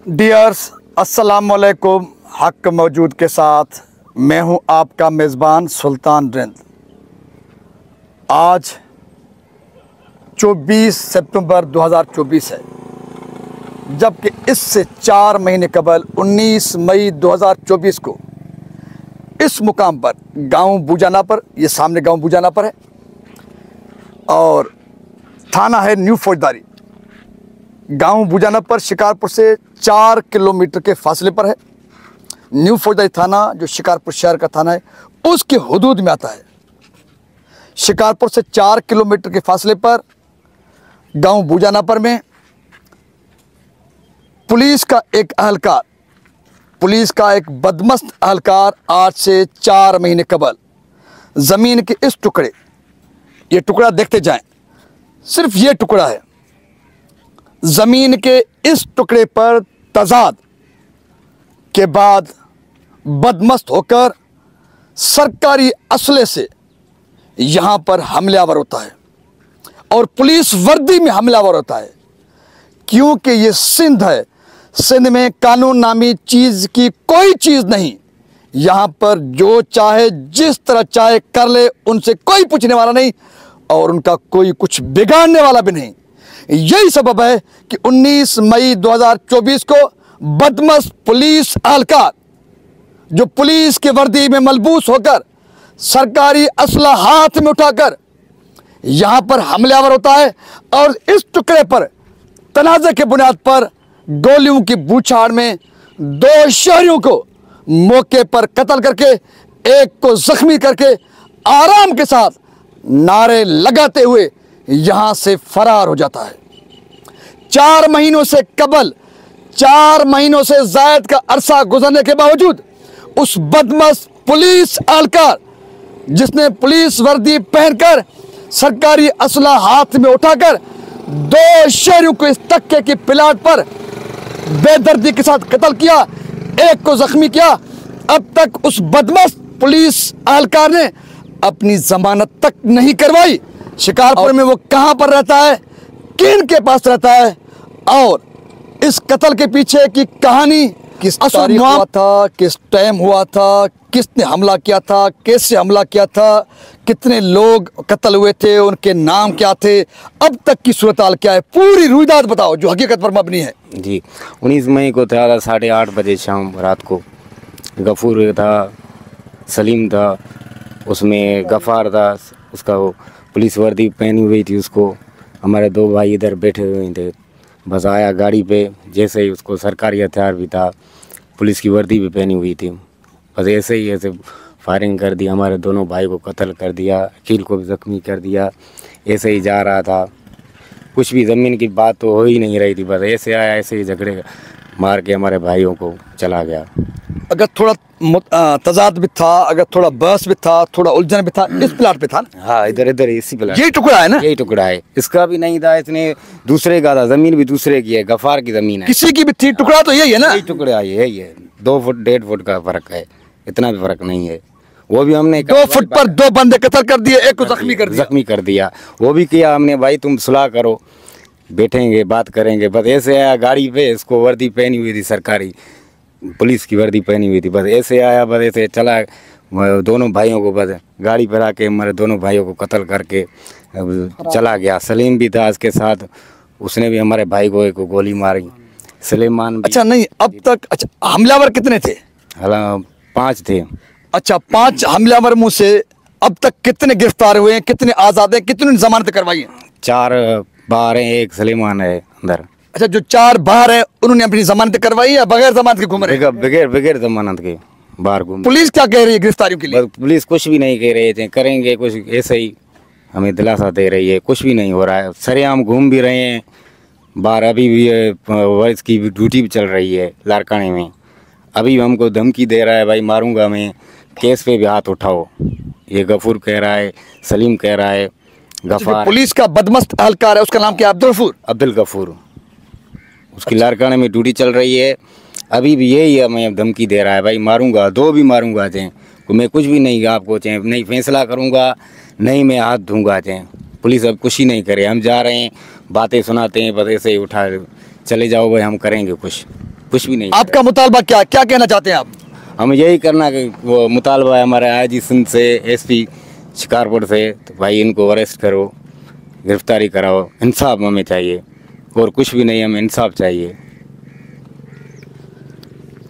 Dears अस्सलाम वालेकुम। हक मौजूद के साथ मैं हूं आपका मेज़बान सुल्तान रिंद। आज 24 सितंबर 2024 है, जबकि इससे 4 महीने कबल 19 मई 2024 को इस मुकाम पर गांव बुजाना पर, ये सामने गांव बुजाना पर है और थाना है न्यू फौजदारी। गांव बुजाना पर शिकारपुर से 4 किलोमीटर के फासले पर है। न्यू फौजदारी थाना जो शिकारपुर शहर का थाना है उसके हुदूद में आता है। शिकारपुर से 4 किलोमीटर के फासले पर गांव बुजाना पर में पुलिस का एक बदमस्त अहलकार आज से 4 महीने कबल ज़मीन के इस टुकड़े, ये टुकड़ा देखते जाएं, सिर्फ ये टुकड़ा है, ज़मीन के इस टुकड़े पर तजाद के बाद बदमस्त होकर सरकारी असले से यहाँ पर हमलावर होता है और पुलिस वर्दी में हमलावर होता है। क्योंकि ये सिंध है, सिंध में कानून नामी चीज़ की कोई चीज़ नहीं। यहाँ पर जो चाहे जिस तरह चाहे कर ले, उनसे कोई पूछने वाला नहीं और उनका कोई कुछ बिगाड़ने वाला भी नहीं। यही सबब है कि 19 मई 2024 को बदमस्त पुलिस अहलकार जो पुलिस के वर्दी में मलबूस होकर सरकारी असला हाथ में उठाकर यहाँ पर हमलावर होता है और इस टुकड़े पर तनाज़े के बुनियाद पर गोलियों की बूछाड़ में 2 शहरियों को मौके पर कत्ल करके एक को जख्मी करके आराम के साथ नारे लगाते हुए यहाँ से फरार हो जाता है। 4 महीनों से कबल, 4 महीनों से ज़ायद का अरसा गुजरने के बावजूद उस बदमस्त पुलिस अहलकार जिसने पुलिस वर्दी पहनकर सरकारी असला हाथ में उठाकर 2 शहरियों को इस तक्के की पिलाट पर बेदर्दी के साथ कत्ल किया, एक को जख्मी किया, अब तक उस बदमस्त पुलिस अहलकार ने अपनी जमानत तक नहीं करवाई। शिकारपुर में वो कहां पर रहता है, किन के पास रहता है और इस कत्ल के पीछे की कहानी किस तारीख हुआ था, किस टाइम हुआ था, किसने हमला किया था, कैसे हमला किया था, कितने लोग कत्ल हुए थे, उनके नाम क्या थे, अब तक की सूरत-हाल क्या है, पूरी रुईदाद बताओ जो हकीकत पर मबनी है। जी 19 मई को था 8:30 बजे शाम रात को गफूर था, सलीम था, उसमें गफ़ार था, उसका वो पुलिस वर्दी पहनी हुई थी, उसको हमारे 2 भाई इधर बैठे हुए थे। बस आया गाड़ी पे, जैसे ही उसको सरकारी हथियार भी था, पुलिस की वर्दी भी पहनी हुई थी, बस ऐसे फायरिंग कर दी, हमारे दोनों भाई को कत्ल कर दिया, अकील को भी ज़ख्मी कर दिया। ऐसे ही जा रहा था, कुछ भी ज़मीन की बात तो हो ही नहीं रही थी, बस ऐसे आया, ऐसे ही झगड़े मार के हमारे भाइयों को चला गया। अगर थोड़ा तजाद भी था, अगर थोड़ा बहस भी था, थोड़ा उलझन भी था, इस प्लाट पे था ना? हाँ, इधर इसी प्लाट, यही टुकड़ा है ना? यही टुकड़ा है, इसका भी नहीं था, इसने दूसरे का था, जमीन भी दूसरे की है, गफार की जमीन है, किसी की भी थी, टुकड़ा तो यही है ना? यही टुकड़ा है, यही है, 2 फुट 1.5 फुट का फर्क है, इतना भी फर्क नहीं है। वो भी हमने 2 फुट पर 2 बंदे कत्ल कर दिए, एक को जख्मी कर दिया। वो भी किया हमने, भाई तुम सुलह करो, बैठेंगे बात करेंगे, बस ऐसे आया गाड़ी पे, इसको वर्दी पहनी हुई थी, सरकारी पुलिस की वर्दी पहनी हुई थी, बस ऐसे आया, बस ऐसे चला, दोनों भाइयों को बस गाड़ी पर आके हमारे दोनों भाइयों को कत्ल करके चला गया। सलीम भी था उसके साथ, उसने भी हमारे भाई को एक गोली मारी, सलेमान भी। अच्छा नहीं, अब तक अच्छा हमलावर कितने थे? 5 थे। अच्छा 5 हमलावर मुँह से अब तक कितने गिरफ्तार हुए हैं, कितने आज़ाद हैं, कितने जमानत करवाई हैं? 4 बाहर हैं, एक सलेमान है अंदर। अच्छा जो 4 बाहर है उन्होंने अपनी जमानत करवाई या बगैर जमानत के घूम रहे हैं? बगैर जमानत के बाहर घूम। पुलिस क्या कह रही है गिरफ्तारियों के लिए? पुलिस कुछ भी नहीं कह रहे थे, करेंगे कुछ, ऐसे ही हमें दिलासा दे रही है, कुछ भी नहीं हो रहा है, सरेआम घूम भी रहे हैं बाहर। अभी भी वर्ष की ड्यूटी भी चल रही है लारकाने में, अभी हमको धमकी दे रहा है, भाई मारूंगा मैं, केस पे भी हाथ उठाओ, ये गफूर कह रहा है, सलीम कह रहा है, गफार। पुलिस का बदमस्त अहलकार है, उसका नाम क्या? अब्दुल गफूर, उसकी लारकाने में ड्यूटी चल रही है, अभी भी यही हमें धमकी दे रहा है, भाई मारूंगा, 2 भी मारूंगा चाहे, मैं कुछ भी नहीं आपको चाहे नहीं फैसला करूंगा, नहीं मैं हाथ दूंगा चाहे। पुलिस अब कुछ ही नहीं करे, हम जा रहे हैं, बातें सुनाते हैं, बस ऐसे ही उठा चले जाओ भाई, हम करेंगे कुछ। कुछ भी नहीं। आपका मुतालबा क्या क्या कहना चाहते हैं आप? हमें यही करना कि वो मुतालबा है हमारे आईजी सिंध से, एसपी शिकारपुर से, तो भाई इनको अरेस्ट करो, गिरफ्तारी कराओ, इंसाफ हमें चाहिए और कुछ भी नहीं, हमें इंसाफ चाहिए।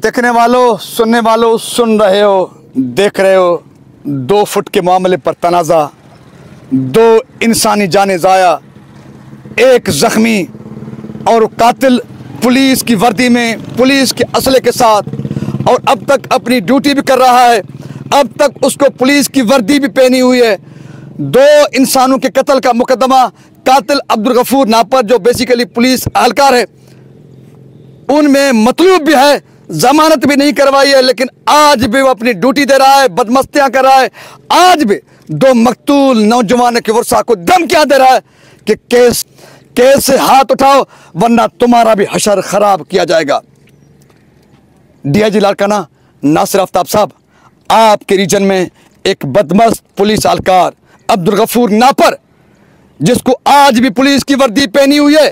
देखने वालों, सुनने वालों, सुन रहे हो, देख रहे हो, 2 फुट के मामले पर तनाज़ा, 2 इंसानी जाने ज़ाया, 1 ज़ख्मी और कातिल पुलिस की वर्दी में, पुलिस के असले के साथ, और अब तक अपनी ड्यूटी भी कर रहा है, अब तक उसको पुलिस की वर्दी भी पहनी हुई है। 2 इंसानों के कत्ल का मुकदमा कातिल अब्दुल गफूर नापर, जो बेसिकली पुलिस एहलकार है, उनमें मतलूब भी है, जमानत भी नहीं करवाई है, लेकिन आज भी वो अपनी ड्यूटी दे रहा है, बदमस्तियां कर रहा है। आज भी 2 मकतूल नौजवानों के वर्षा को धमकियां दे रहा है कि केस से हाथ उठाओ वरना तुम्हारा भी हशर खराब किया जाएगा। डीआईजी लाड़काना नासिर आफ्ताब साहब, आपके रीजन में एक बदमस्त पुलिस एहलकार अब्दुल गफूर नापर, जिसको आज भी पुलिस की वर्दी पहनी हुई है,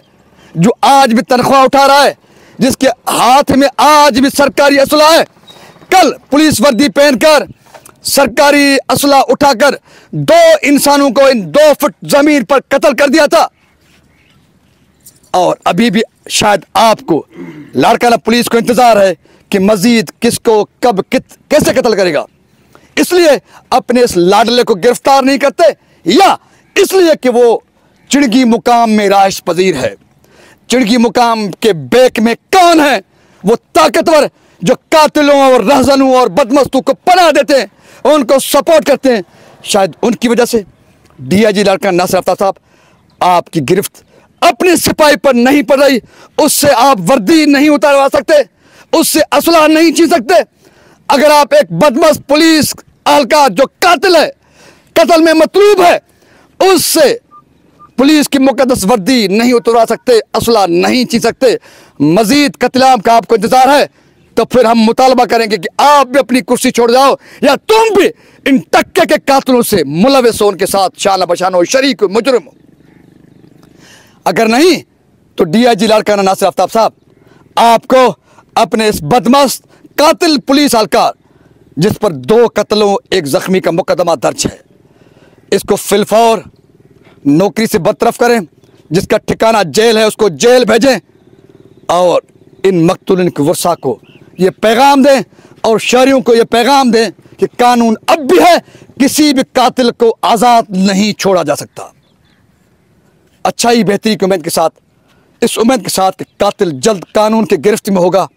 जो आज भी तनख्वाह उठा रहा है, जिसके हाथ में आज भी सरकारी असला है, कल पुलिस वर्दी पहनकर सरकारी असला उठाकर 2 इंसानों को इन 2 फुट जमीन पर कत्ल कर दिया था। और अभी भी शायद आपको लाड़काना पुलिस को इंतजार है कि मजीद किसको कब कैसे कत्ल करेगा, इसलिए अपने इस लाडले को गिरफ्तार नहीं करते, या इसलिए कि वो चिड़गी मुकाम में राइश पजीर है। चिड़गी मुकाम के बैक में कौन है? वो ताकतवर जो कातिलों और रहजनों और बदमस्तों को पनाह देते हैं, उनको सपोर्ट करते हैं। शायद उनकी वजह से डीआईजी लाड़काना नासिर आफ्ताब साहब, आपकी गिरफ्त अपने सिपाही पर नहीं पड़ रही, उससे आप वर्दी नहीं उतारवा सकते, उससे असला नहीं छीन सकते। अगर आप एक बदमस्त पुलिस एहलकार जो कातिल है, कत्ल में मतलूब है, उससे पुलिस की मुकद्दस वर्दी नहीं उतरवा सकते, असला नहीं छीन सकते, मजीद कत्लेआम का आपको इंतजार है, तो फिर हम मुतालबा करेंगे कि आप भी अपनी कुर्सी छोड़ जाओ, या तुम भी इन टक्के के कातिलों से मुलविस हो, उनके साथ शाना बशाना हो, शरीक हो, मुजरिम हो। अगर नहीं तो डीआईजी लाड़काना नासिर आफ्ताब साहब, आपको अपने इस बदमस्त कातिल पुलिस एहलकार, जिस पर 2 कत्लों 1 जख्मी का मुकदमा दर्ज है, इसको फिलफौर नौकरी से बरतरफ करें, जिसका ठिकाना जेल है उसको जेल भेजें, और इन मकतूलिन के वर्षा को ये पैगाम दें और शहरियों को ये पैगाम दें कि कानून अब भी है, किसी भी कातिल को आज़ाद नहीं छोड़ा जा सकता। अच्छाई बेहतरी की उम्मीद के साथ, इस उम्मीद के साथ कि कातिल जल्द कानून के गिरफ्त में होगा,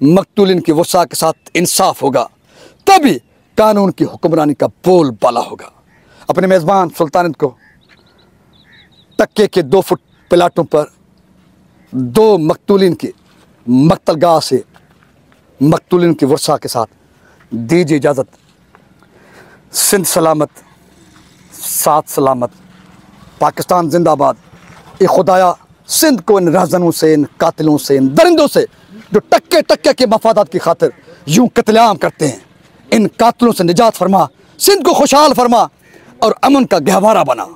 मकतूलिन की वर्षा के साथ इंसाफ होगा, तभी कानून की हुक्मरानी का बोलबाला होगा। अपने मेज़बान सुल्तानत को टक्के के 2 फुट प्लाटों पर 2 मकतूलिन के मकतलगाह से मकतूलिन की वर्षा के साथ दीजिए इजाज़त। सिंध सलामत, साथ सलामत, पाकिस्तान जिंदाबाद। ए खुदाया सिंध को इन रहजनों से, इन कातिलों से, इन दरिंदों से जो टक्के टक्के के मफादात की खातिर यूं कत्लेआम करते हैं, इन कातिलों से निजात फरमा, सिंध को खुशहाल फरमा और अमन का गहवारा बना।